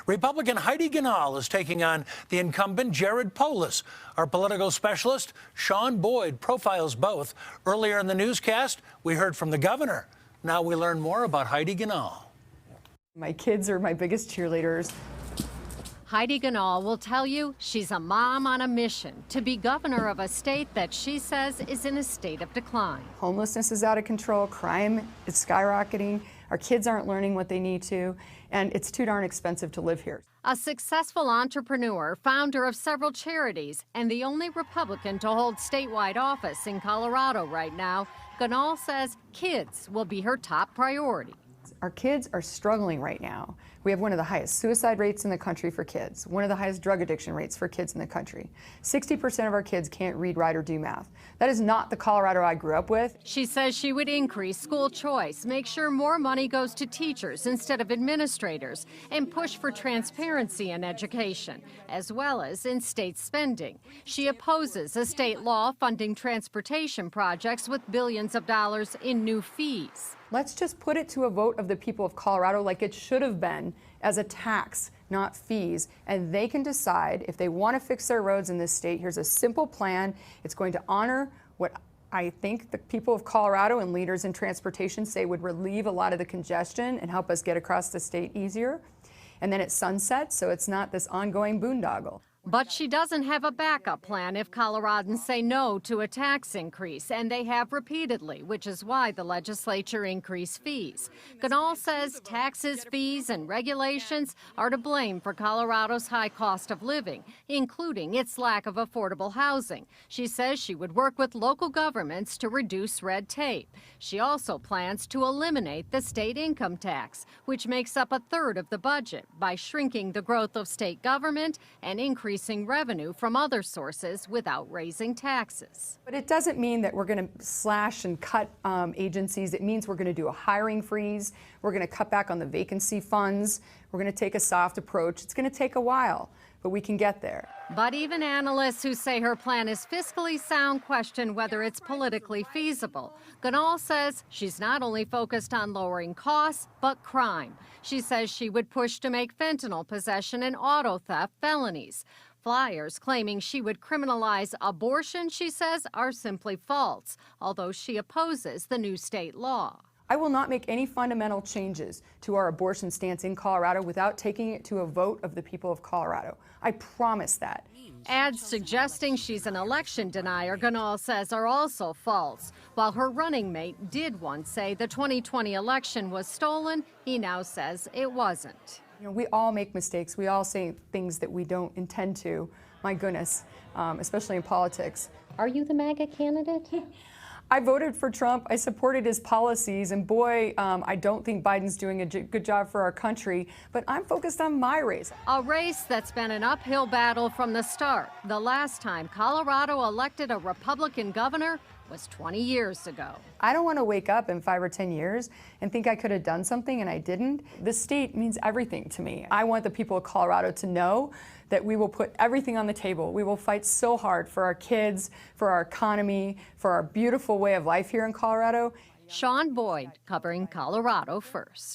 Republican Heidi Ganahl is taking on the incumbent Jared Polis. Our political specialist, Sean Boyd, profiles both. Earlier in the newscast, we heard from the governor. Now we learn more about Heidi Ganahl. My kids are my biggest cheerleaders. Heidi Ganahl will tell you she's a mom on a mission to be governor of a state that she says is in a state of decline. Homelessness is out of control, crime is skyrocketing, our kids aren't learning what they need to, and it's too darn expensive to live here. A successful entrepreneur, founder of several charities, and the only Republican to hold statewide office in Colorado right now, Ganahl says kids will be her top priority. Our kids are struggling right now. We have one of the highest suicide rates in the country for kids, one of the highest drug addiction rates for kids in the country. 60% of our kids can't read, write, or do math. That is not the Colorado I grew up with. She says she would increase school choice, make sure more money goes to teachers instead of administrators, and push for transparency in education, as well as in state spending. She opposes a state law funding transportation projects with billions of dollars in new fees. Let's just put it to a vote of the people of Colorado like it should have been, as a tax, not fees, and they can decide if they want to fix their roads in this state. Here's a simple plan. It's going to honor what I think the people of Colorado and leaders in transportation say would relieve a lot of the congestion and help us get across the state easier. And then it sunsets, so it's not this ongoing boondoggle. But she doesn't have a backup plan if Coloradans say no to a tax increase, and they have repeatedly, which is why the legislature increased fees. Ganahl says taxes, fees, and regulations are to blame for Colorado's high cost of living, including its lack of affordable housing. She says she would work with local governments to reduce red tape. She also plans to eliminate the state income tax, which makes up a third of the budget, by shrinking the growth of state government and increasing revenue from other sources without raising taxes. But it doesn't mean that we're going to slash and cut agencies. It means we're going to do a hiring freeze. We're going to cut back on the vacancy funds. We're going to take a soft approach. It's going to take a while, but we can get there. But even analysts who say her plan is fiscally sound question whether it's politically feasible. Ganahl says she's not only focused on lowering costs, but crime. She says she would push to make fentanyl possession and auto theft felonies. Flyers claiming she would criminalize abortion, she says, are simply false, although she opposes the new state law. I will not make any fundamental changes to our abortion stance in Colorado without taking it to a vote of the people of Colorado. I promise that. Ads suggesting she's an election denier, Ganahl says, are also false. While her running mate did once say the 2020 election was stolen, he now says it wasn't. You know, we all make mistakes. We all say things that we don't intend to. My goodness, especially in politics. Are you the MAGA candidate? I voted for Trump. I supported his policies, and boy, I don't think Biden's doing a good job for our country, but I'm focused on my race. A race that's been an uphill battle from the start. The last time Colorado elected a Republican governor was 20 years ago. I don't want to wake up in 5 or 10 years and think I could have done something and I didn't. This state means everything to me. I want the people of Colorado to know that we will put everything on the table. We will fight so hard for our kids, for our economy, for our beautiful way of life here in Colorado. Sean Boyd, covering Colorado First.